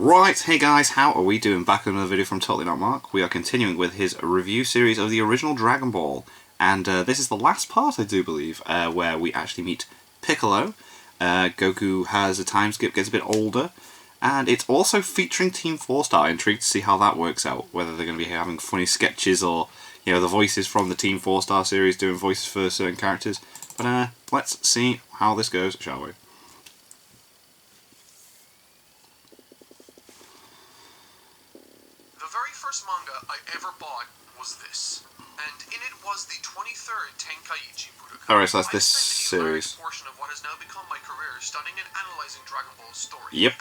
Right, hey guys, how are we doing? Back with another video from Totally Not Mark. We are continuing with his review series of the original Dragon Ball. And this is the last part, I do believe, where we actually meet Piccolo. Goku has a time skip, gets a bit older. And it's also featuring Team 4 Star. Intrigued to see how that works out. Whether they're going to be having funny sketches or, you know, the voices from the Team 4 Star series doing voices for certain characters. But let's see how this goes, shall we? The very first manga I ever bought was this, and in it was the 23rd Tenkaichi Budokai. Alright, so that's this series. A portion of what has now become my career studying and analysing Dragon Ball's story. Yep,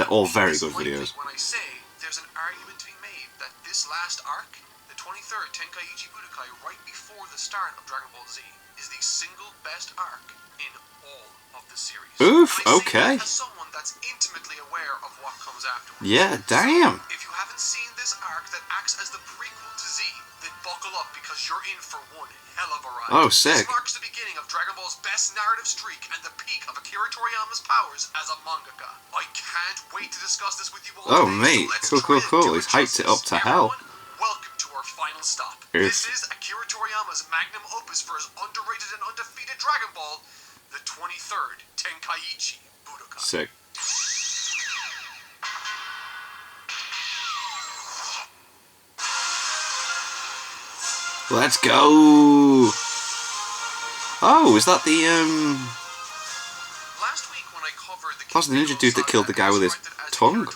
they're all very good videos. When I say there's an argument to be made that this last arc, the 23rd Tenkaichi Budokai, right before the start of Dragon Ball Z, is the single best arc in all of the series. Oof, okay. As someone that's intimately aware of what comes afterwards. Yeah, damn. So, if you haven't seen this arc that acts as the prequel to Z, then buckle up because you're in for one hell of a ride. Oh, sick. This marks the beginning of Dragon Ball's best narrative streak and the peak of Akira Toriyama's powers as a mangaka. I can't wait to discuss this with you all. Oh, mate. So cool. He's hyped it up to hell. Welcome to our final stop. This is Akira Toriyama's magnum opus for his underrated and undefeated Dragon Ball, the 23rd Tenkaichi Budokai. Sick. Let's go! Oh, is that the, Last week when I covered the That's the ninja dude that killed the guy with his tongue,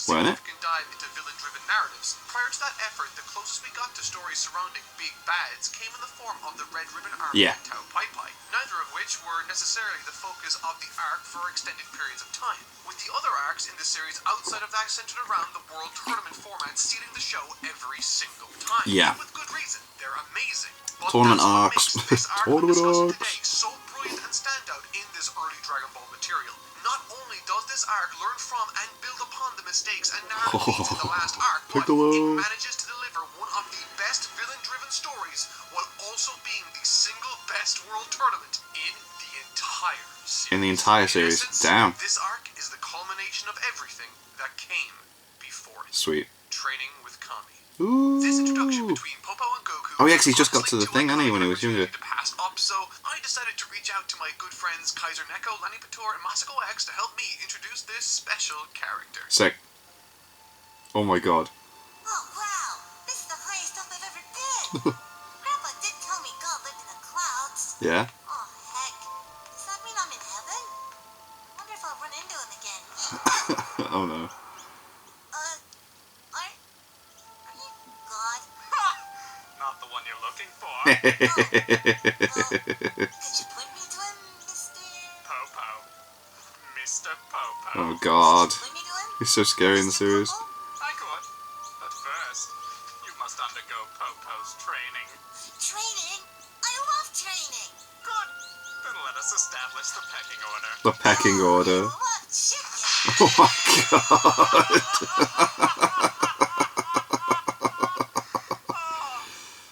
weren't it? Dive into villain-driven narratives. Prior to that effort, the closest we got to stories surrounding big bads came in the form of the Red Ribbon Army and Tao Pai Pai, neither of which were necessarily the focus of the arc for extended periods of time, with the other arcs in the series outside of that centered around the World Tournament format stealing the show every single time. Yeah. With good reason. They're amazing. But Tournament that's arcs. what makes this arc Tournament we're discussing arcs. today so brilliant and standout in this early Dragon Ball material. Not only does this arc learn from and build upon the mistakes and narrative beats in the last arc, but it manages to deliver one of the best villain-driven stories while also being the single best world tournament in the entire series. In the entire series. In essence, Damn. this arc is the culmination of everything that came before it. Sweet. Training with Kami. Ooh. This introduction between Popo and Goku. Oh yeah, 'cause he's just got to the thing, hasn't he, when he was younger? To pass up, so I decided to reach out to my good friends Kaiser Neko, Lani Pator, and Masako X to help me introduce this special character. Sick. Oh my god. Oh wow, this is the highest up I've ever been. Grandpa did tell me God lived in the clouds. Yeah? Oh heck, does that mean I'm in heaven? Wonder if I'll run into him again. Oh no. Are you God? Not the one you're looking for. Could you point me to him, Mr. Popo. Mr. Popo. Oh god. Point me to him? He's so scary in the series. I could, but first, you must undergo Popo's training. Training? I love training. Good. Then let us establish the pecking order. The pecking order. I love chicken. Oh my god.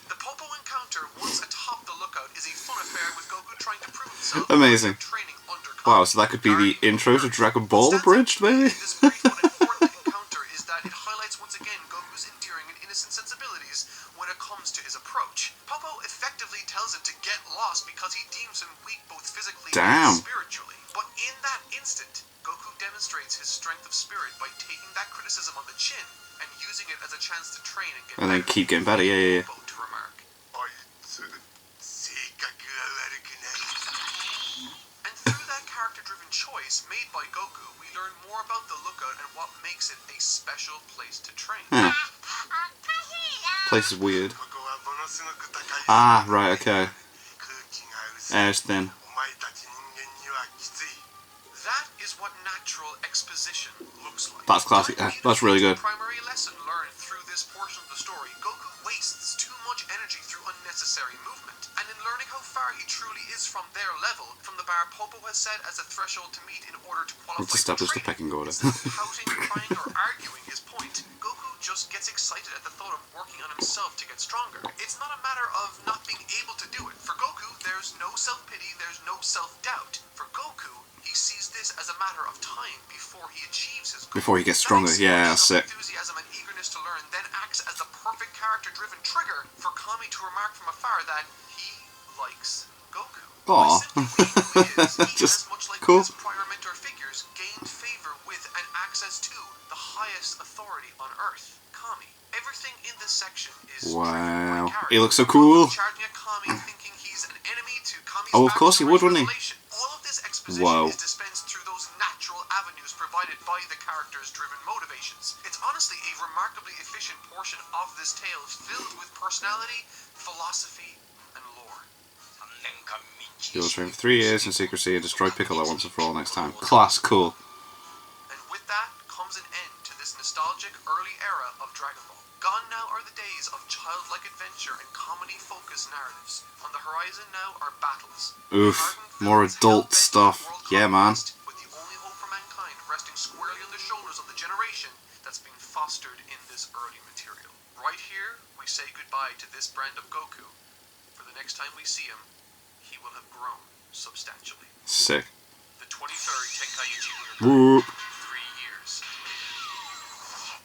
The Popo encounter once atop the lookout is a fun affair with Goku trying to prove himself. Amazing. Training under Wow, so that could be the intro to Dragon Ball abridged, maybe? This brief but important encounter is that it highlights once again Goku's endearing and innocent sensibilities when it comes to his approach. Popo effectively tells him to get lost because he deems him weak both physically and spiritually. But in that instant, Goku demonstrates his strength of spirit by taking that criticism on the chin and using it as a chance to train and get And then keep getting better, yeah. Popo to remark. And through that character-driven choice made by Goku, we learn more about the lookout and what makes it a special place to train. Huh. Place is weird. Ah, right, okay. Air's thin. That is what natural exposition looks like. That's classic. That's really good. Primary lesson learned through this portion of the story, Goku wastes too much energy through unnecessary movement. And in learning how far he truly is from their level, from the bar Popo has set as a threshold to meet in order to qualify Let's establish for the pecking order. Instead of pouting, crying, or arguing his point, Goku just gets excited at the thought of working on himself to get stronger. It's not a matter of not being able to do it. For Goku, there's no self-pity, there's no self-doubt. For Goku, he sees this as a matter of time before he achieves his goal. Before he gets stronger. Yeah, that's sick. Enthusiasm and eagerness to learn then acts as the perfect character-driven trigger for Kami to remark from afar that he likes Goku. Aw. By simply being who he is, he, Just as much like cool. his prior mentor figures, gained favor with and access to the highest authority on Earth, Kami. Everything in this section is Wow. driven by character. He looks so cool. Charging at Kami, thinking he's an enemy to Kami's Oh, of course he would, wouldn't he? revelation. All of this exposition Whoa. is dispensed through those natural avenues provided by the character's driven motivations. It's honestly a remarkably efficient portion of this tale filled with personality, philosophy, and lore. He will train for 3 years in secrecy and destroy Piccolo once and for all next time. Class, cool. And with that comes an end to this nostalgic early era of Dragon Ball. Gone now are the days of childlike adventure and comedy-focused narratives. On the horizon now are battles. Oof, Hardened more villains adult hell-bent stuff. on world Yeah, man. conquest, with the only hope for mankind resting squarely on the shoulders of the generation that's being fostered in this early material. Right here, we say goodbye to this brand of Goku. For the next time we see him, he will have grown substantially. Sick. The 23rd Tenkaichi Whoop. 3 years later.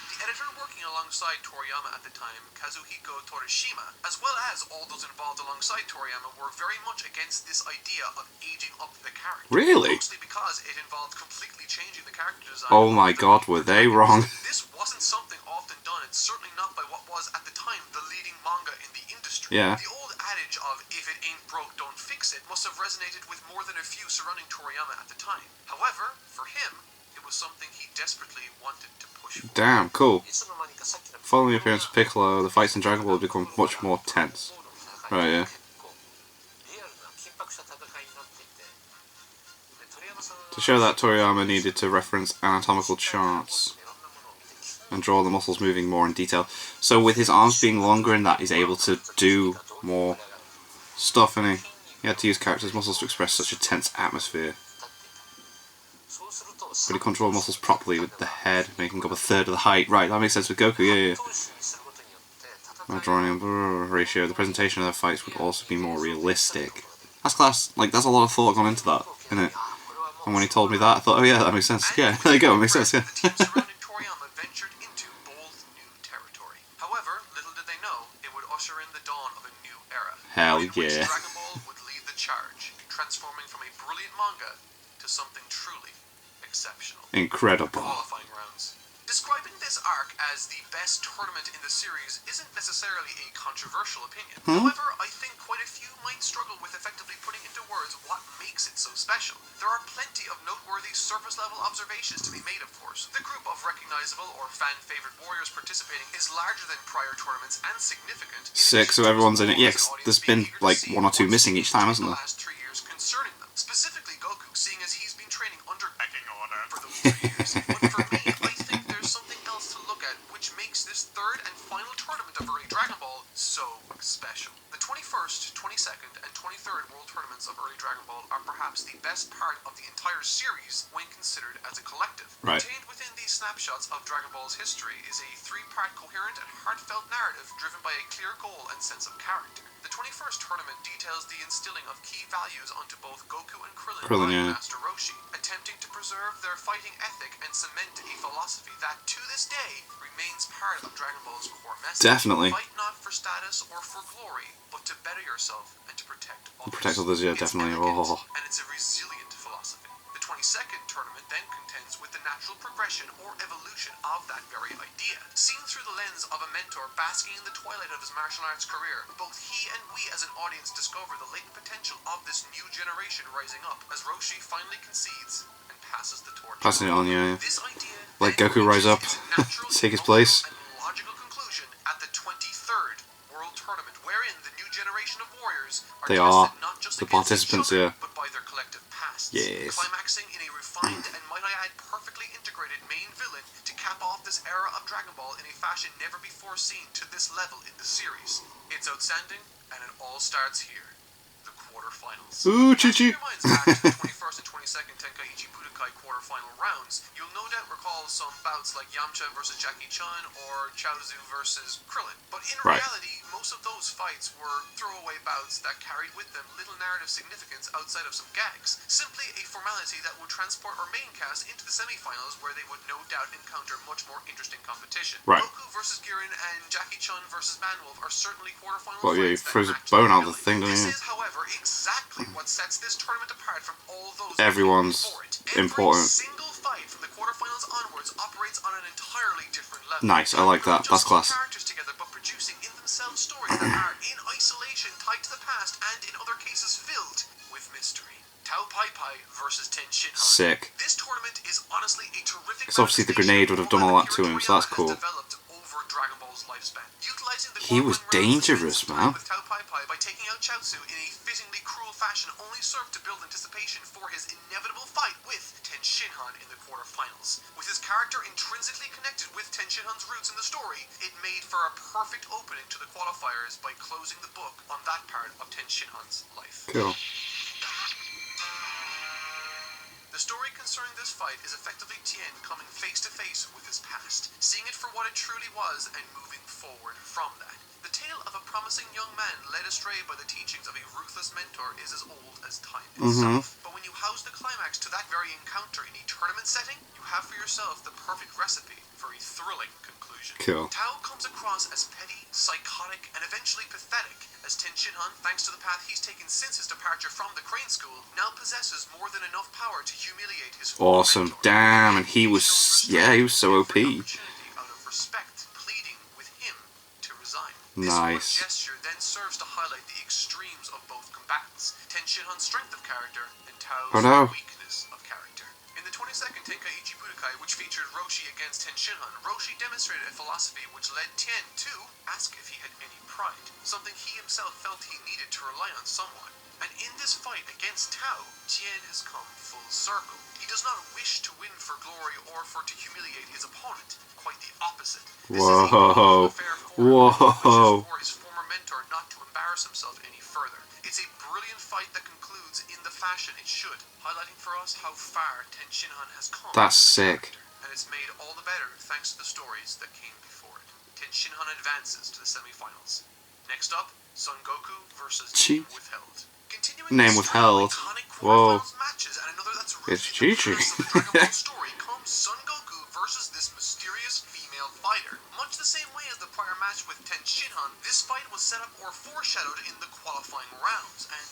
The editor working alongside Toriyama at the time, Kazuhiko Torishima, as well as all those involved alongside Toriyama, were very much against this idea of aging up the character. Really? Mostly because it involved completely changing the character design. Oh my god, were they wrong? This wasn't something often done, and certainly not by what was, at the time, the leading manga in the industry. Yeah. The old adage of, if it ain't broke, don't fix it, must have resonated with more than a few surrounding Toriyama at the time. However, for him, it was something he desperately wanted to push for. Damn, cool. Following the appearance of Piccolo, the fights in Dragon Ball have become much more tense. Right, yeah. To show that, Toriyama needed to reference anatomical charts and draw the muscles moving more in detail. So with his arms being longer and that, he's able to do more stuff, and he had to use characters' muscles to express such a tense atmosphere. But he controlled muscles properly with the head, making up a third of the height. Right, that makes sense with Goku, yeah. By drawing a ratio, the presentation of their fights would also be more realistic. That's class. Like, there's a lot of thought gone into that, isn't it? And when he told me that, I thought, oh yeah, that makes sense. Yeah, there you go, it makes sense, yeah. The team surrounding Toriyama ventured into bold new territory. However, little did they know, it would usher in the dawn of a new era. Hell in which yeah. Dragon Ball would lead the charge, transforming from a brilliant manga to something truly exceptional. Incredible. Qualifying rounds. Describing this arc as the best tournament in the series isn't necessarily a controversial opinion. However, I think quite a few might struggle with effectively putting into words what makes it so special. There are plenty of noteworthy surface-level observations to be made, of course. The group of recognizable or fan-favorite warriors participating is larger than prior tournaments and significant. Sick, so everyone's in it. Yeah, 'cause there's been like 1 or 2 missing each time, hasn't The there? last 3 years concerning them. Specifically Goku, seeing as he's been training under pecking order for those 3 years. But for me, I think there's something else to look at which makes this third and final tournament of early Dragon Ball so special. The 21st, 22nd, and 23rd World Tournaments of early Dragon Ball are perhaps the best part of the entire series when considered as a collective. Right. Contained within these snapshots of Dragon Ball's history is a 3-part coherent and heartfelt narrative driven by a clear goal and sense of character. The 21st tournament details the instilling of key values onto both Goku and Krillin by yeah. Master Roshi, attempting to preserve their fighting ethic and cement a philosophy that, to this day, remains part of Dragon Ball's core message. Definitely. Fight not for status or for glory, but to better yourself and to protect others. Protect others, yeah, It's definitely. elegant, Oh. and it's a resilient philosophy. The 22nd tournament then contends with the natural progression or evolution of that very idea. Seen through the lens of a mentor basking in the twilight of his martial arts career, both he and we as an audience discover the latent potential of this new generation rising up as Roshi finally concedes and passes the torch. Passing it on, yeah. This idea Let then Goku rise up, reaches its natural, take his logical, place. and logical conclusion at the 23rd World Tournament, wherein the new generation of warriors They tested are not just the against each participants, other, yeah. but by their collective pasts. Yes. Climaxing in a refined and, might I add, perfectly integrated main villain to cap off this era of Dragon Ball in a fashion never before seen to this level in the series. It's outstanding, and it all starts here. The quarterfinals. Ooh, choo-choo. Casting your minds back to the 21st and 22nd Tenkaichi Budokai quarterfinal rounds, you'll no doubt recall some bouts like Yamcha versus Jackie Chan or Chaozu versus Krillin. But in Right. reality, most of those fights were throwaway bouts that carried with them little narrative significance outside of some gags. Simply a formality that would transport our main cast into the semi-finals where they would no doubt encounter much more interesting competition. Right. Goku versus Girin and Jackie Chan versus Manwolf are certainly quarterfinal Well, yeah, he fights that throws a match bone out of the evenly. thing, doesn't This he? is, however, exactly what sets this tournament apart from all those Everyone's before it. important. Every single fight from the quarterfinals onwards operates on an entirely different level. Nice, I like that. Not That's just class. characters together, but producing in themselves stories that are in isolation tied to the past and in other cases filled with mystery. Tao Pai Pai versus Ten Shinhan. Sick. This tournament is honestly a terrific. Because obviously the grenade would have done all that to him, so that's cool. Over Dragon Ball's lifespan. Utilizing the He was dangerous, man. with Tao Pai Pai by taking out Chaozu in a fittingly cruel fashion only served to build anticipation for his inevitable fight with Ten Shinhan in the quarterfinals. With his character intrinsically connected with Ten Shinhan's roots in the story, it made for a perfect opening to the qualifiers by closing the book on that part of Ten Shinhan's life. Cool. The story concerning this fight is effectively Tien coming face to face with his past, seeing it for what it truly was and moving forward from that. The tale of a promising young man led astray by the teachings of a ruthless mentor is as old as time itself. But when you house the climax to that very encounter in a tournament setting, you have for yourself the perfect recipe for a thrilling conclusion. Cool. Tao comes across as petty, psychotic, and eventually pathetic, as Ten Shinhan, thanks to the path he's taken since his departure from the Crane School, now possesses more than enough power to humiliate his former Awesome. mentor. Damn, and he was, yeah, he was so OP. Opportunity out of respect, pleading with him to resign. This one Nice. gesture then serves to highlight the extremes of both combatants, Ten Shinhan's strength of character and Tao's Oh, no. weakness of character. In the 22nd Tenkaichi Budokai, which featured Roshi against Ten Shinhan, Roshi demonstrated a philosophy which led Tien to ask if he had any pride, something he himself felt he needed to rely on somewhat. And in this fight against Tao, Tien has come full circle. He does not wish to win for glory or for to humiliate his opponent. Quite the opposite. This Whoa. is a fair form, Whoa. wishes for his former mentor not to embarrass himself any further. It's a brilliant fight that concludes in the fashion it should, highlighting for us how far Ten Shinhan has come. That's as a sick. character, and it's made all the better thanks to the stories that came before it. Ten Shinhan advances to the semifinals. Next up, Son Goku versus Chi. Name Withheld. Continuing Name the string Withheld. of iconic Whoa. quarterfinals matches and another that's It's rooted in the Chi-Chi. premise of the Dragon Ball story comes Son Goku versus this mysterious female fighter. Much the same way as the prior match with Ten Shinhan, this fight was set up or foreshadowed in the qualifying rounds, and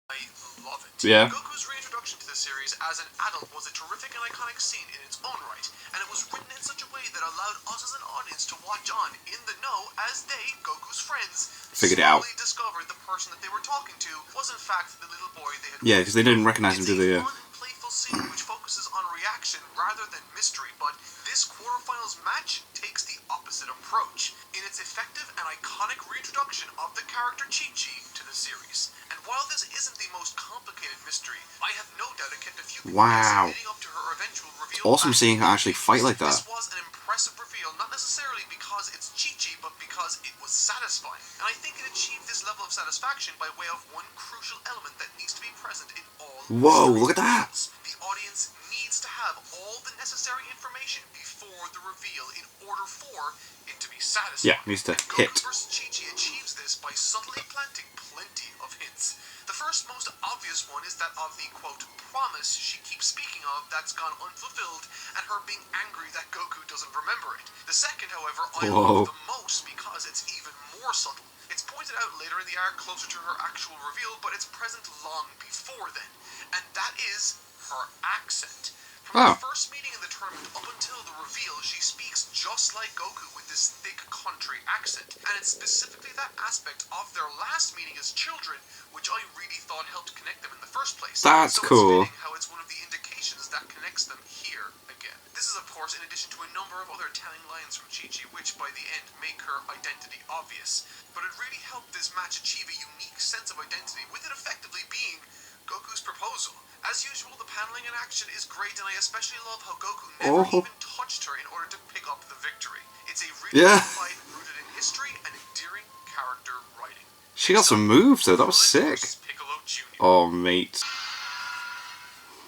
I love it. Yeah. Goku's reintroduction to the series as an adult was a terrific and iconic scene in its own right, and it was written in such a way that allowed us as an audience to watch on in the know as they, Goku's friends, Figured it out. slowly discovered the person that they were talking to was in fact the little boy they had. Yeah, because they didn't recognize him, It's do they? a fun and playful scene which focuses on reaction rather than mystery, but this quarterfinals match takes the opposite approach in its effective and iconic reintroduction of the character Chi-Chi to the series. And while this isn't the most complicated mystery, I have no doubt it kept a few Wow. leading up to her eventual reveal. Awesome back seeing in her the actually 80s. fight like that. This was an impressive reveal, not necessarily because it's Chi-Chi, but because it was satisfying. And I think it achieved this level of satisfaction by way of one crucial element that needs to be present in all Whoa, mystery look at that. reveals. The audience needs to have all the necessary information before the reveal in order for it to be satisfying. Yeah, needs to And hit. Goku vs. Chi-Chi achieves this by subtly planting plenty of hints. The first most obvious one is that of the, quote, promise she keeps speaking of that's gone unfulfilled and her being angry that Goku doesn't remember it. The second, however, I Whoa. love the most because it's even more subtle. It's pointed out later in the arc closer to her actual reveal, but it's present long before then. And that is her accent. From Oh. the first meeting in the tournament up until the reveal, she speaks just like Goku with this thick country accent. And it's specifically that aspect of their last meeting as children which I really thought helped connect them in the first place. That's so cool. It's fitting how it's one of the indications that connects them here again. This is of course in addition to a number of other telling lines from Chi-Chi which by the end make her identity obvious. But it really helped this match achieve a unique sense of identity with it effectively being Goku's proposal. As usual, the paneling and action is great, and I especially love how Goku never even touched her in order to pick up the victory. It's a really Yeah. good fight rooted in history and endearing character writing. She got some moves though, that was Krillin sick. versus Piccolo Jr. Oh, mate.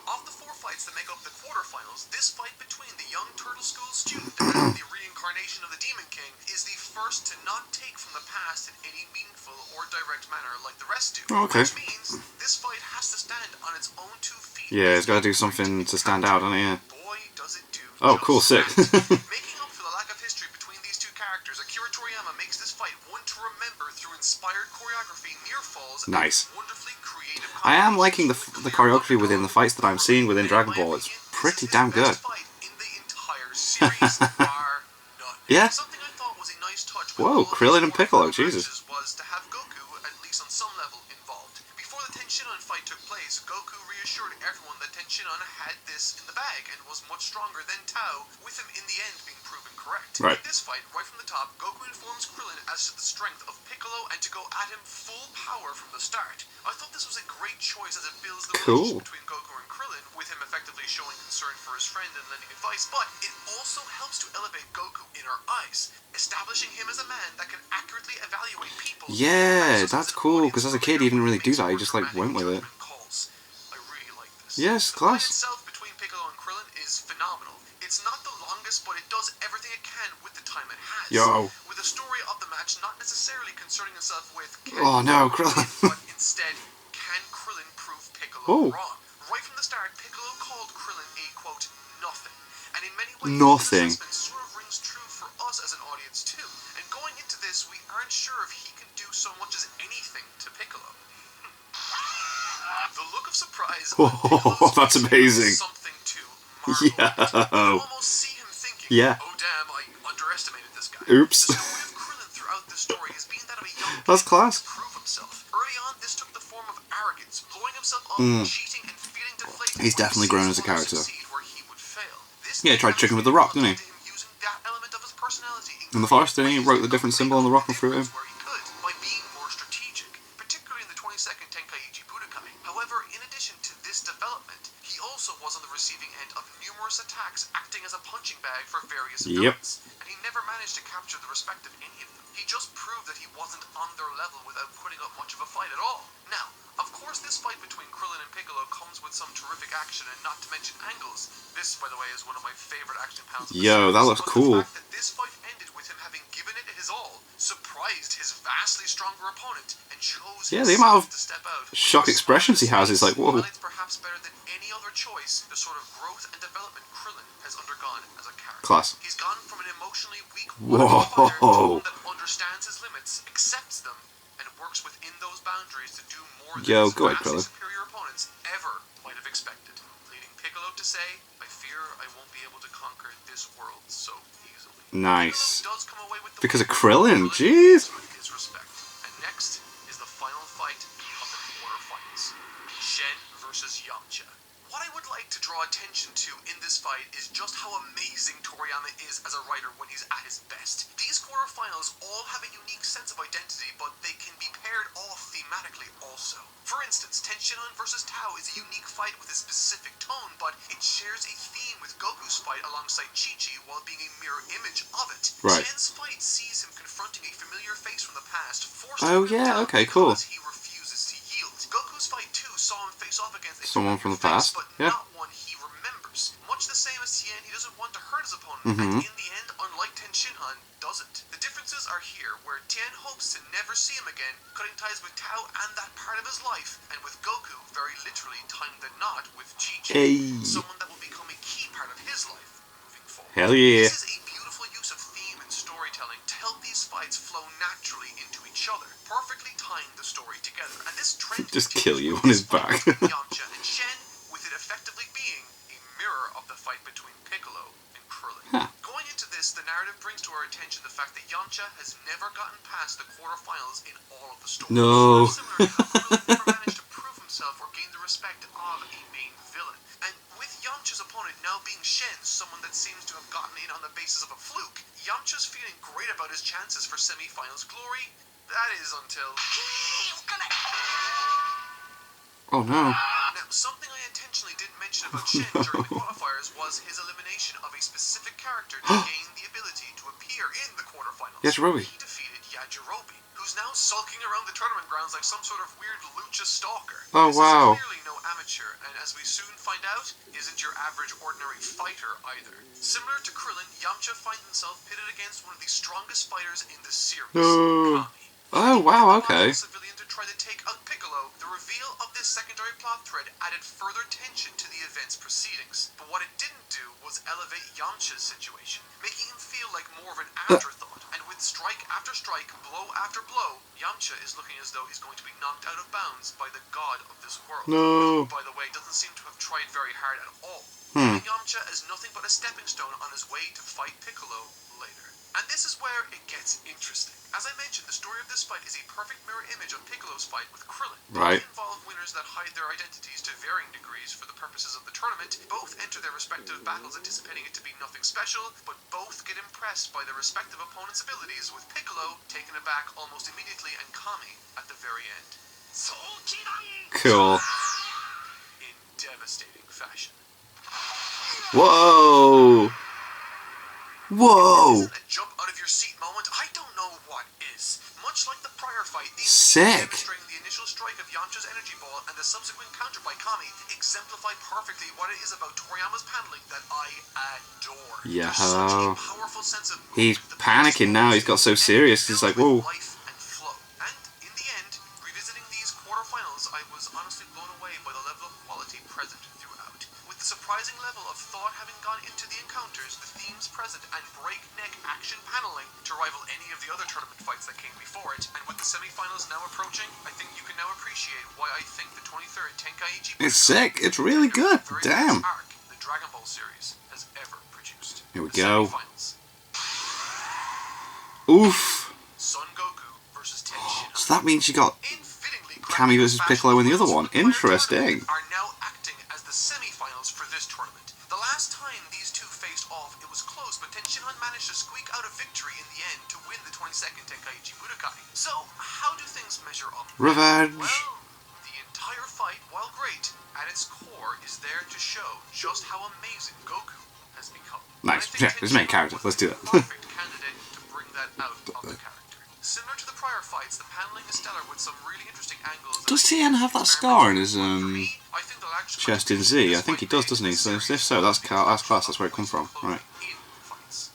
Off between the young Turtle School student and the reincarnation of the Demon King, is the first to not take from the past in any meaningful or direct manner like the rest do. Oh, okay. Which means this fight has to stand on its own 2 feet. Yeah, it's got to do something to stand out, doesn't it? Yeah. Boy, does it do. Oh, just cool, sick. that. Making up for the lack of history between these 2 characters, Akira Toriyama makes this fight one to remember through inspired choreography, near falls, Nice. and wonderfully creative. I am liking the choreography within the fights that I'm seeing within Dragon Ball. It's pretty damn good. In the entire series, bar none. Yeah. Something I thought was a nice touch. Whoa, Krillin and Piccolo, Jesus. Was to have Goku at least on some level involved. Before the Tenshinhan fight took place, Goku reassured everyone that Tenshinhan had this in the bag and was much stronger than Tao, with him in the end being proven correct. Right. In this fight, right from the top, Goku informs Krillin as to the strength of Piccolo and to go at him full power from the start. I thought this was a great choice as it builds the Cool. relationship between Goku and Krillin, with him effectively showing concern for his friend and lending advice, but it also helps to elevate Goku in our eyes, establishing him as a man that can accurately evaluate people. Yeah, that's cool, because as a kid he didn't really do that, he just like went with it. I really like this. Yes, The fight class. itself between Piccolo and Krillin is phenomenal. It's not the longest, but it does everything it can with the time it has. Yo. With the story of the match not necessarily concerning itself with Oh no, Krillin. but instead, can Krillin prove Piccolo Oh. wrong? Right from the start, Piccolo called Krillin a, quote, nothing. And in many ways, Nothing. this assessment sort of rings true for us as an audience too. And going into this, we aren't sure if he can do so much as anything to Piccolo. The look of surprise on Oh, Piccolo's that's face amazing. is something to marvel at. Yo. You almost see him thinking, Yeah. oh damn, I underestimated this guy. Oops. The story of Krillin throughout the story has been that of a young That's kid class. to prove himself. Early on, this took the form of arrogance, blowing himself up, cheating, and feeling deflated. He's when definitely he grown sees as a others character. succeed where he would fail. This Yeah, he tried tricking with the rock, didn't he? led to him using that element of his personality In the forest, didn't he? He wrote the different symbol on the rock and threw it in. where he could, by being more strategic, particularly in the 22nd Tenkaichi Budokai. However, in addition to this development, he also was on the receiving end of numerous attacks, acting as a punching bag for various Yep. villains, and he never managed to capture the respect of any of them. He just proved that he wasn't on their level without putting up much of a fight at all. Now, of course, this fight between Krillin and Piccolo comes with some terrific action, and not to mention angles. This, by the way, is one of my favorite action panels. of the Yo, series, that looks but cool. The fact that this fight ended with him having given it his all surprised his vastly stronger opponent and chose Yeah, the amount of himself to step out. shock expressions he has is like, whoa. While it's perhaps better than any other choice, the sort of growth and development Krillin has undergone as a character. Class. He's gone from an emotionally weak Whoa. fighter to one that understands his limits, accepts them, and works within those boundaries to do more than Yo, his go ahead, vastly Krillin. superior opponents ever might have expected. Leading Piccolo to say, I fear I won't be able to conquer this world so easily. Nice. Piccolo does come away with the Because of win. Krillin, jeez. With his respect. And next is the final fight of the quarterfinals. Shen versus Yamcha. What I would like to draw attention to in this fight is just how amazing Toriyama is as a writer when he's at his best. These quarterfinals all have a unique sense of identity, but they can be paired off thematically also. For instance, Tenshinhan versus Tao is a unique fight with a specific tone, but it shares a theme with Goku's fight alongside Chi-Chi while being a mirror image of it. Right. Shen's fight sees him confronting a familiar face from the past, forcing Oh, him yeah, down okay, cool. because he refuses to yield. Goku's fight too saw him face off against a Someone from the familiar face, past, but yeah. not one he remembers. Much the same as Tien, he doesn't want to hurt his opponent, Mm-hmm. and in the end, unlike Tenshinhan, doesn't. The differences are here, where Tien hopes to never see him again, cutting ties with Tao and that part of his life, and with Goku, very literally tying the knot with Chi-Chi, Hey. someone that will become a key part of his life moving forward. Hell yeah. This is a beautiful use of theme and storytelling to help these fights flow naturally into each other, perfectly tying the story together. And this trend Just continues kill you with on this his fight back. between Yamcha and Shen, with it effectively being a mirror of the fight between Piccolo and Krillin. Huh. Going into this, the narrative brings to our attention the fact that Yamcha has never gotten past the quarterfinals in all of the stories. No. Similar to how Krillin never managed to prove himself or gain the respect of a main villain. And with Yamcha's opponent now being Shen, someone that seems to have gotten in on the basis of a fluke, Yamcha's feeling great about his chances for semi-finals glory. That is until... Oh no. Now, something I intentionally didn't mention about Shen during the qualifiers was his elimination of a specific character to gain the ability to appear in the quarterfinals. Yes, Robbie. He defeated Yajirobe, who's now sulking around the tournament grounds like some sort of weird lucha stalker. Oh, This wow. is clearly no amateur, and as we soon find out, isn't your average ordinary fighter either. Similar to Krillin, Yamcha finds himself pitted against one of the strongest fighters in the series, No. Kami. Oh, wow, okay. Civilian to try to take out Piccolo, the reveal of this secondary plot thread added further tension to the event's proceedings. But what it didn't do was elevate Yamcha's situation, making him feel like more of an afterthought. And with strike after strike, blow after blow, Yamcha is looking as though he's going to be knocked out of bounds by the god of this world. No. Who, by the way, doesn't seem to have tried very hard at all. Hmm. Yamcha is nothing but a stepping stone on his way to fight Piccolo later. And this is where it gets interesting. As I mentioned, the story of this fight is a perfect mirror image of Piccolo's fight with Krillin. Right. Both involve winners that hide their identities to varying degrees for the purposes of the tournament. Both enter their respective battles anticipating it to be nothing special, but both get impressed by their respective opponents' abilities, with Piccolo taken aback almost immediately and Kami at the very end. Cool. In devastating fashion. Whoa. Whoa. Isn't a jump out of your seat moment? I don't know what is. Much like the prior fight, these Sick. demonstrating the initial strike of Yamcha's energy ball and the subsequent counter by Kami exemplify perfectly what it is about Toriyama's paneling that I adore. Yeah. There's such a powerful sense of He's movement that panicking now. He's got so serious. He's like, filled whoa. with life and flow. And in the end, revisiting these quarterfinals, I was honestly blown away by the level of quality present throughout. With the surprising level of thought having gone into the encounters, the themes present, and breakneck action paneling to rival any of the other tournament fights that came before it, and with the semifinals now approaching, I think you can now appreciate why I think the 23rd Tenkaichi It's sick. It's really good. very Damn. best arc the Dragon Ball series has ever produced. Here we The go. semifinals. Oof. Son Goku versus Tenshin. So that means you got Infittingly Kami versus Piccolo in the other one. Interesting. Are now acting as the semifinals for this tournament. The last time these two faced off, it was close, but Tenshinhan managed to squeak out a victory in the end to win the 22nd Tenkaichi Budokai. So, how do things measure up? Revenge. Well, the entire fight, while great, at its core is there to show just how amazing Goku has become. Nice. And I think Yeah, his main Tenshinhan character. was Let's do the that. perfect candidate to bring that out of the character. Similar to the prior fights, the paneling is stellar with some really interesting angles. Does Tien have that scar in his For me, I think the actual chest in Z? I think he does, doesn't he? So if so, that's class. That's where it comes from. Right. in fights.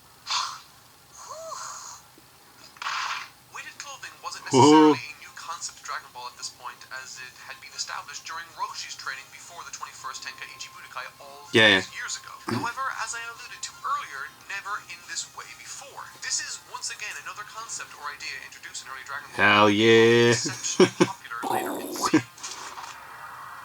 Weighted clothing wasn't Whoa. necessarily a new concept to Dragon Ball at this point, as it had been established during Roshi's training before the 21st Tenkaichi Budokai all Yeah, those years ago. However, as I alluded to earlier, never in this way before. This is once again another concept or idea introduced in early Dragon Ball. Hell yeah. Exceptionally popular later in the series.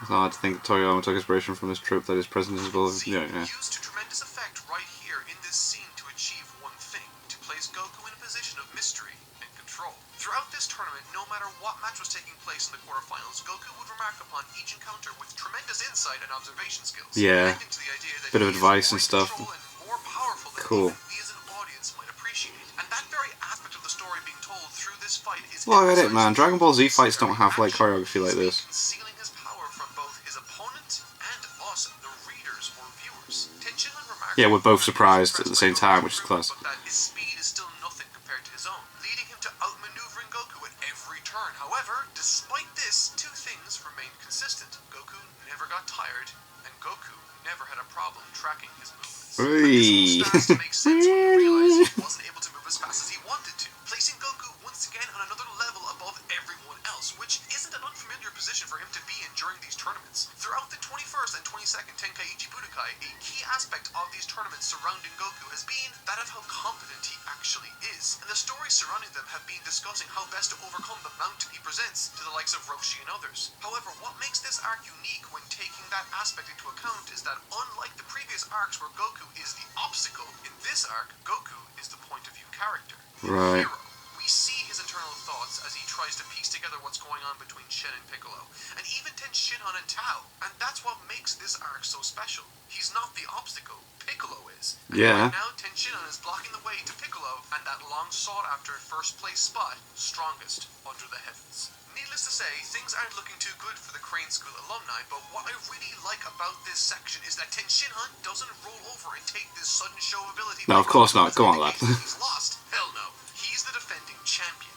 It's hard to think Toriyama took inspiration from this trope that is present in his ball. Yeah, yeah. Used to tremendous effect right here in this scene to achieve one thing, to place Goku in a position of mystery and control. Throughout this tournament, no matter what match was taking place in the quarterfinals, Goku would remark upon each encounter with tremendous insight and observation skills. Yeah. Leading to the idea that Bit of he is advice more and in stuff. control and more powerful than Cool. even we as an audience might appreciate. And that very aspect of the story being told through this fight is Well, I get it, emphasized man. Dragon Ball Z through fights don't very have like action. choreography like this. Concealing his power from both his opponent and us, the readers or viewers. Tenshinhan remarked Yeah, we're both that he was surprised at the impressed same by time, Goku's which is movement, class. But that his speed is still nothing compared to his own, leading him to outmaneuvering Goku at every turn. However, despite this, two things remained consistent. Goku never got tired, and Goku never had a problem tracking his movements. And Hey. this all starts to make sense when you realize he wasn't able to move as fast as he wanted to, placing Goku once again on another level above everyone else, which isn't an unfamiliar position for him to be in during these tournaments. Throughout the 21st and 22nd Tenkaichi Budokai, a key aspect of these tournaments surrounding Goku has been that of how competent he actually is, and the stories surrounding them have been discussing how best to overcome the mountain he presents to the likes of Roshi and others. However, what makes this arc unique when taking that aspect into account is that unlike the previous arcs where Goku is the obstacle, in this arc, Goku is the point of view character. The Right. hero. We see his internal thoughts as he tries to piece together what's going on between Shen and Piccolo, and even Tenshinhan and Tao, and that's what makes this arc so special. He's not the obstacle, Piccolo is. And Yeah. right now, Tenshinhan is blocking the way to Piccolo and that long sought-after first-place spot, strongest under the heavens. Needless to say, things aren't looking too good for the Crane School alumni, but what I really like about this section is that Tenshinhan doesn't roll over and take this sudden show of ability. No, of course not. Go on, lad. He's lost. Hell no. He's the defending champion.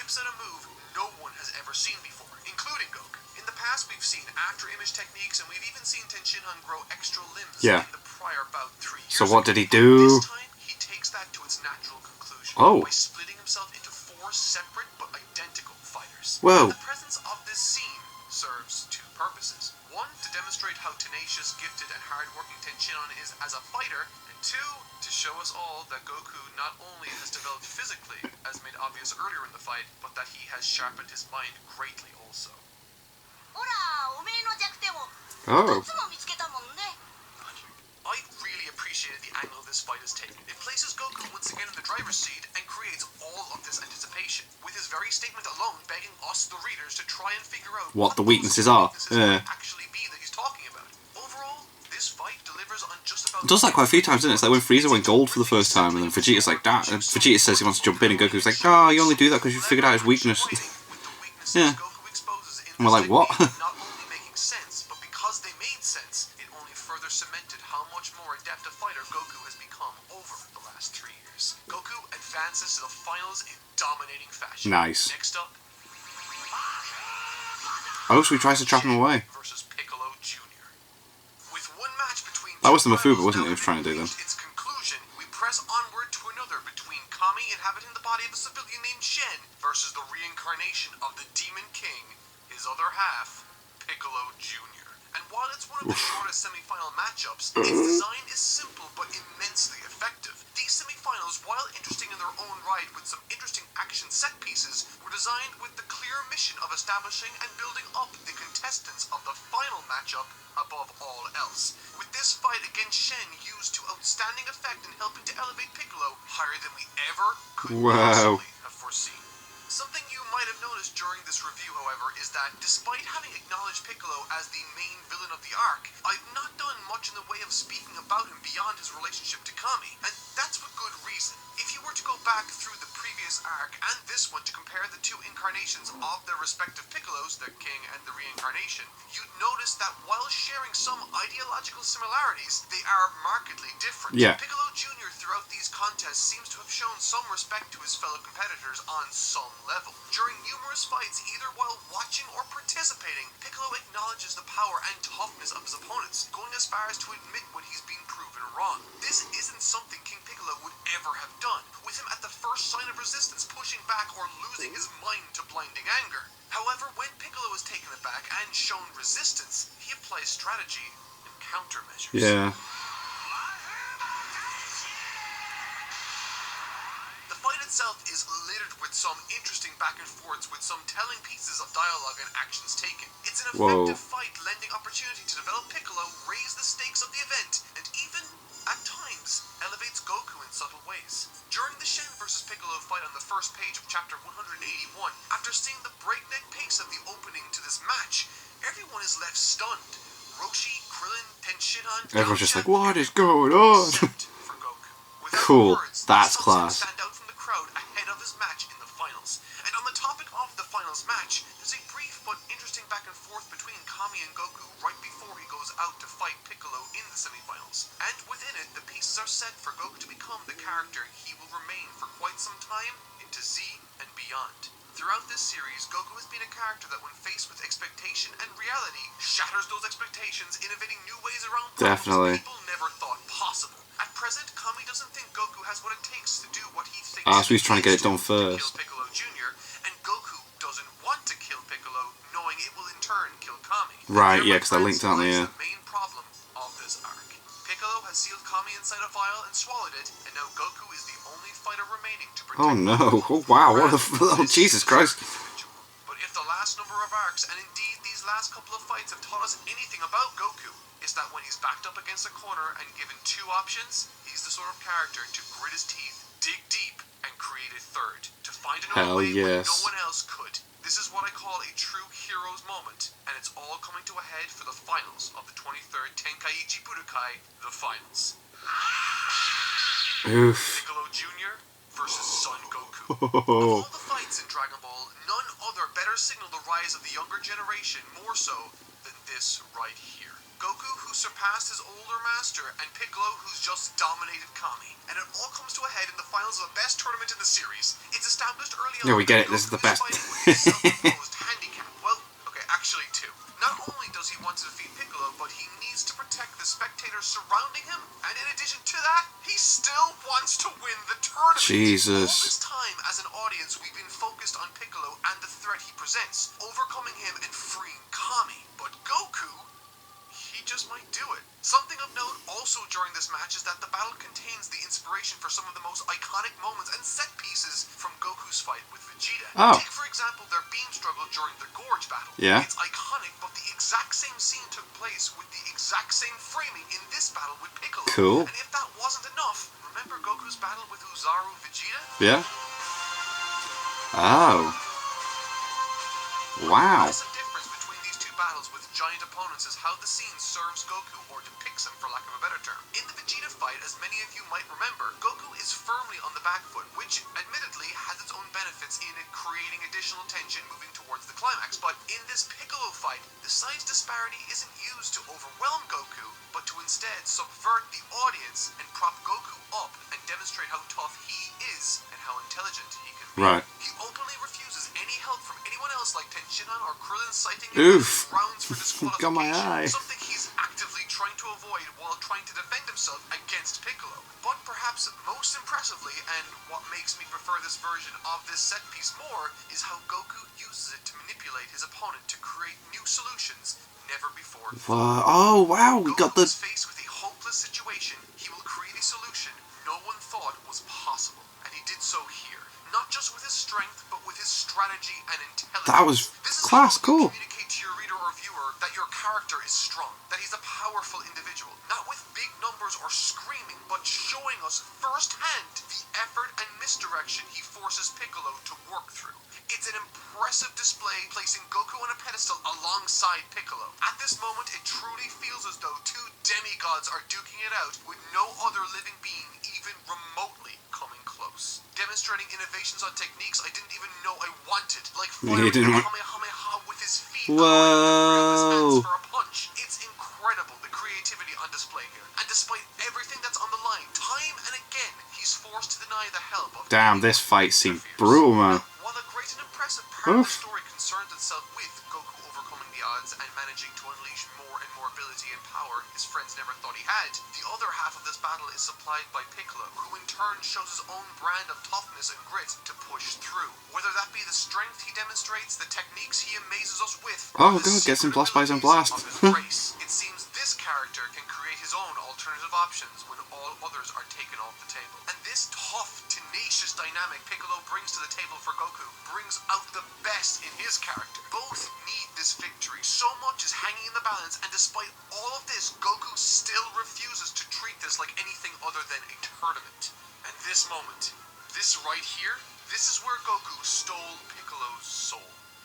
whips out a move no one has ever seen before, including Goku. In the past, we've seen after-image techniques, and we've even seen Tenshinhan grow extra limbs Yeah. in the prior bout 3 years So what ago. did he do? This time, he takes that to its natural conclusion Oh. by splitting himself into 4 separate but identical fighters. Whoa. And the presence of this scene serves 2 purposes. 1, to demonstrate how tenacious, gifted, and hard-working Tenshinhan is as a fighter, and 2, to show us all that Goku not only has developed physically, as made obvious earlier in the fight, but that he has sharpened his mind greatly also. ほら、おめえの弱点を Oh. 2つも見つけたもんね。 I really appreciated the angle this fight is taken. It places Goku once again in the driver's seat and creates all of this anticipation, with his very statement alone begging us, the readers, to try and figure out What the those weaknesses are. weaknesses Yeah. might actually be that he's talking about. Overall, this fight delivers on just about... It does that quite a few times, doesn't it? It's like when Frieza went gold for the first time, and then Vegeta's like, that. And Vegeta says he wants to jump in, and Goku's like, oh, you only do that because you figured out his weakness. Yeah. And we're like, what? Not only making sense, but because they made sense, it only further cemented how much more adept a fighter Goku has become over the last 3 years. Goku advances to the finals in dominating fashion. Nice. Next up, Oh, so he tries to trap him away. versus Piccolo Jr. With one match between That was the two Mafuba, rivals wasn't it, he now was trying to do having reached its conclusion, we press onward to another between Kami inhabiting the body of a civilian named Shen versus the reincarnation of the Demon King, his other half, Piccolo Jr. And while it's one of the shortest semi-final matchups, its design is simple but immensely effective. These semi-finals, while interesting in their own right with some interesting action set pieces, were designed with the clear mission of establishing and building up the contestants of the final matchup above all else. With this fight against Shen used to outstanding effect in helping to elevate Piccolo higher than we ever could Wow. possibly have foreseen. Something you might have noticed during this review, however, is that despite having acknowledged Piccolo as the main villain of the arc, I've not done much in the way of speaking about him beyond his relationship to Kami, and that's with good reason. If you were to go back through the previous arc and this one to compare the 2 incarnations of their respective Piccolos, the King and the Reincarnation, you'd notice that while sharing some ideological similarities, they are markedly different. Yeah. Piccolo Jr. throughout these contests seems to have shown some respect to his fellow competitors on some level. During numerous fights, either while watching or participating, Piccolo acknowledges the power and toughness of his opponents, going as far as to admit when he's been proven wrong. This isn't something King Piccolo would ever have done, with him at the first sign of resistance pushing back or losing his mind to blinding anger. However, when Piccolo is taken aback and shown resistance, he applies strategy and countermeasures. Yeah. The fight itself is littered with some interesting back and forths with some telling pieces of dialogue and actions taken. It's an Whoa. effective fight lending opportunity to develop Piccolo, raise the stakes of the event, and even, at times, elevates Goku in subtle ways. During the Shen vs. Piccolo fight on the first page of chapter 181, after seeing the breakneck pace of the opening to this match, everyone is left stunned. Roshi, Krillin, Tenshinhan, Everyone's just Yamcha, like, what is going on? except for Goku. Without Cool. words, That's he class. stand out from the crowd ahead of his match in the finals. And on the topic of the finals match, there's a brief but interesting back and forth between Kami and Goku right before he goes out to fight Piccolo in the semifinals. And within it, the pieces are set for Goku to become the character he will remain for quite some time into Z and beyond. Throughout this series, Goku has been a character that when faced with expectation and reality, shatters those expectations, innovating new ways around problems Definitely. people never thought possible. At present, Kami doesn't think Goku has what it takes to do what he thinks Ah, so he's trying to get it done needs to first. kill Piccolo Jr., and Goku doesn't want to kill Piccolo, knowing it will in turn kill Kami. Right, There, yeah, my 'cause they're friends, linked, aren't they? lies Yeah. the main problem of this arc. Piccolo has sealed Kami inside a vial and swallowed it, and now Goku is the only fighter remaining to protect Oh no. Oh wow, what the oh Jesus Christ. But if the last number of arcs, and indeed these last couple of fights, have taught us anything about Goku, it's that when he's backed up against a corner and given 2 options, he's the sort of character to grit his teeth, dig deep, and create a third, to find another Hell way when yes. no one else could. This is what I call a true hero's moment, and it's all coming to a head for the finals of the 23rd Tenkaichi Budokai, the finals. Oof. Piccolo Jr. versus Son Goku. Of all the fights in Dragon Ball, none other better signal the rise of the younger generation more so than this right here. Goku, who surpassed his older master, and Piccolo, who's just dominated Kami. And it all comes to a head in the finals of the best tournament in the series. It's established early on. Yeah, we get it. that This is the Goku best. fighting with his self-imposed handicap. Well, okay, actually two. Not only does he want to defeat Piccolo, but he needs to protect the spectators surrounding him. And in addition to that, he still wants to win the tournament. Jesus. All this time, as an audience, we've been focused on Piccolo and the threat he presents, overcoming him and freeing Kami. But Goku, he just might do it. Something of note also during this match is that the battle contains the inspiration for some of the most iconic moments and set pieces from Goku's fight with Vegeta. Oh. Take, for example, their beam struggle during the Gorge battle. Yeah. It's iconic, but the exact same scene took place with the exact same framing in this battle with Piccolo. Cool. And if that wasn't enough, remember Goku's battle with Uzaru Vegeta? Yeah. Oh. Wow. The difference between these two battles with giant opponents is how the scene serves Goku, or depicts him for lack of a better term. In the Vegeta fight, as many of you might remember, Goku is firmly on the back foot, which admittedly has its own benefits in it creating additional tension moving towards the climax. But in this Piccolo fight, the size disparity isn't used to overwhelm Goku, but to instead subvert the audience and prop Goku up and demonstrate how tough he is and how intelligent he can be. Right. He openly refuses any help from anyone else like Tenshinhan or Krillin, citing Oof. grounds for disqualification, Got my eye. something he's actively trying to avoid while trying to defend himself against Piccolo. But perhaps most impressively, and what makes me prefer this version of this set piece more, is how Goku uses it to manipulate his opponent to create new solutions never before. Oh, wow. We got Goku is the... faced with a hopeless situation. He will create a solution no one thought was possible, and he did so here. Not just with his strength, but with his strategy and intelligence. That was This is class. how you Cool. communicate to your reader or viewer that your character is strong, that he's a powerful individual, not with big numbers or screaming, but showing us firsthand the effort and misdirection he forces Piccolo to work through. It's an impressive display, placing Goku on a pedestal alongside Piccolo. At this moment, it truly feels as though two demigods are duking it out, with no other living being even remotely coming close. Demonstrating innovations on techniques I didn't even know I wanted, like firing Kamehameha with his feet. Whoa. For a punch. It's incredible, the creativity on display here. And despite everything that's on the line, time and again, he's forced to deny the help of... Damn, this fight seemed brutal, man. While a great and impressive part of the Oof. story concerns itself with Goku overcoming the odds and managing to unleash more and more ability and power his friends never thought he had, the other half of this battle is supplied by Piccolo, who in turn shows his own brand of toughness and grit to push through. Whether that be the strength he demonstrates, the techniques he amazes us with, Oh, or the God, gets him secret blast by his own abilities blast. of his race, it seems this character can create his own alternative options when all others are taken off the table. And this tough, tenacious dynamic Piccolo brings to the table for Goku brings out the best in his character. Both need this victory. So much is hanging in the balance, and despite all of this, Goku still refuses to treat this like anything other than a tournament. And this moment, this right here, this is where Goku stole Piccolo's soul.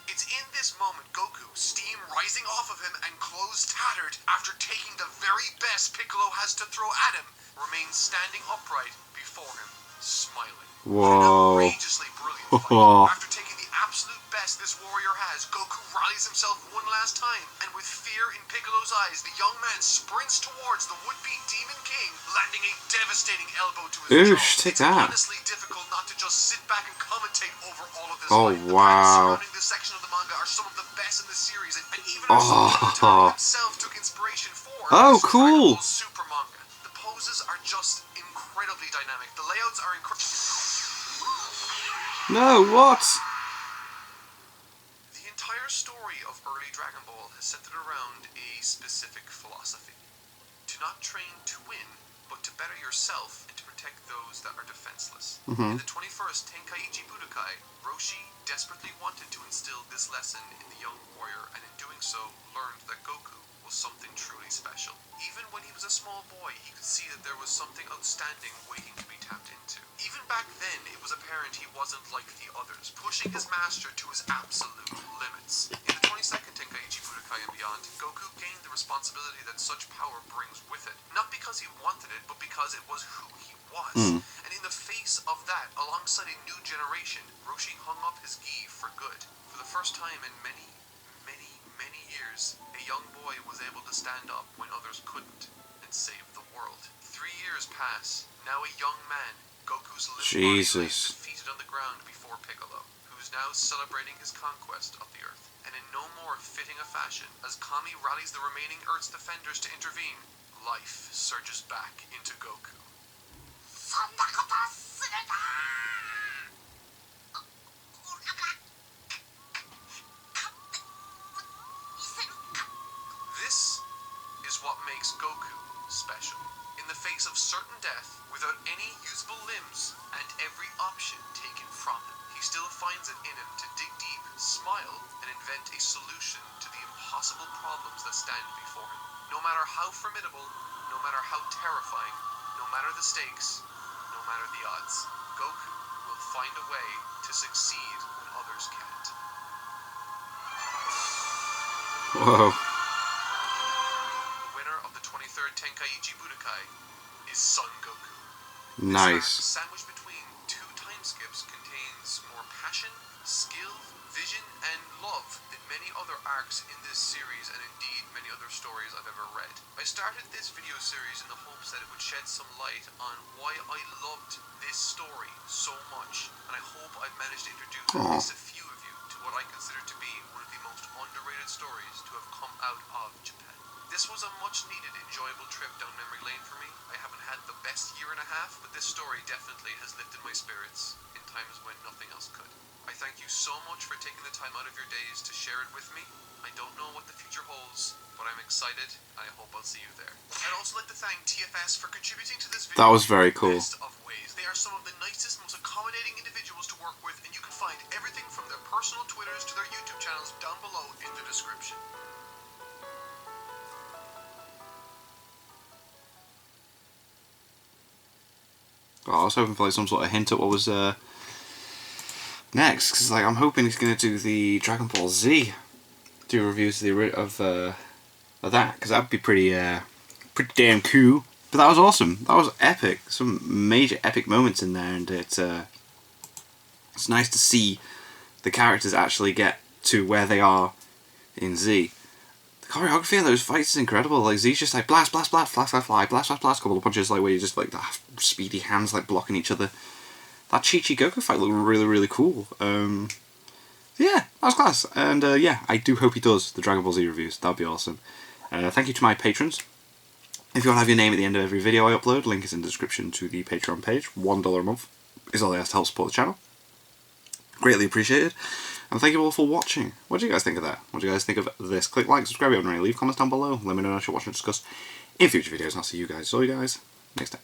It's in this moment Goku, steam rising off of him and clothes tattered after taking the very best Piccolo has to throw at him, remains standing upright before him, smiling. Whoa. An outrageously brilliant fight. After taking the absolute best this warrior has, Goku rallies himself one last time, and with fear in Piccolo's eyes, the young man sprints towards the would-be Demon King, landing a devastating elbow to his jaw. take It's that. honestly difficult not to just sit back and commentate over all of this Oh, fight. The wow. fights surrounding this section of the manga are some of the best in the series, and even Osamu himself took inspiration for Oh, this cool. Dragon Ball Super manga. The poses are just incredibly dynamic. The layouts are incredible. No, what? The entire story of early Dragon Ball has centered around a specific philosophy. To not train to win, but to better yourself and to protect those that are defenseless. In the 21st Tenkaichi Budokai, Roshi desperately wanted to instill this lesson in the young warrior, and in doing so, learned that Goku was something truly special. Even when he was a small boy, he could see that there was something outstanding waiting to be tapped into. Even back then, it was apparent he wasn't like the others, pushing his master to his absolute limits. In the 22nd Tenkaichi Budokai and beyond, Goku gained the responsibility that such power brings with it. Not because he wanted it, but because it was who he was. And in the face of that, alongside a new generation, Roshi hung up his gi for good. For the first time in many years, a young boy was able to stand up when others couldn't and save the world. 3 years pass. Now a young man, Goku's little body lays defeated on the ground before Piccolo, who is now celebrating his conquest of the Earth. And in no more fitting a fashion, as Kami rallies the remaining Earth's defenders to intervene, life surges back into Goku. This is what makes Goku special. In the face of certain death, without any usable limbs, and every option taken from him, he still finds it in him to dig deep, smile, and invent a solution to the impossible problems that stand before him. No matter how formidable, no matter how terrifying, no matter the stakes, no matter the odds, Goku will find a way to succeed when others can't. Whoa. The winner of the 23rd Tenkaichi Budokai is Son Goku. Nice. This arc, sandwiched between 2 time skips, contains more passion, skill, vision, and love than many other arcs in this series, and indeed many other stories I've ever read. I started this video series in the hopes that it would shed some light on why I loved this story so much, and I hope I've managed to introduce at least a few of you to what I consider to be one of the most underrated stories to have come out of Japan. This was a much needed, enjoyable trip down memory lane for me. I haven't had the best year and a half, but this story definitely has lifted my spirits in times when nothing else could. I thank you so much for taking the time out of your days to share it with me. I don't know what the future holds, but I'm excited, and I hope I'll see you there. I'd also like to thank TFS for contributing to this video. That was very cool. Best of ways. They are some of the nicest, most accommodating individuals to work with, and you can find everything from their personal Twitters to their YouTube channels down below in the description. Oh, I was hoping for like some sort of hint at what was next, because like I'm hoping he's gonna do the Dragon Ball Z, do reviews of that, because that'd be pretty damn cool. But that was awesome. That was epic. Some major epic moments in there, and it's nice to see the characters actually get to where they are in Z. The choreography of those fights is incredible. Like Z's just like blast, blast, blast, flash, flash, fly, blast, blast, blast, couple of punches like where you just like the speedy hands like blocking each other. That Chi-Chi Goku fight looked really, really cool. Yeah, that was class. And yeah, I do hope he does the Dragon Ball Z reviews. That'd be awesome. Thank you to my patrons. If you want to have your name at the end of every video I upload, link is in the description to the Patreon page. $1 a month is all they ask to help support the channel. Greatly appreciated. And thank you all for watching. What do you guys think of that? What do you guys think of this? Click like, subscribe, and leave comments down below. Let me know what you should watch and discuss in future videos, and I'll see you guys next time.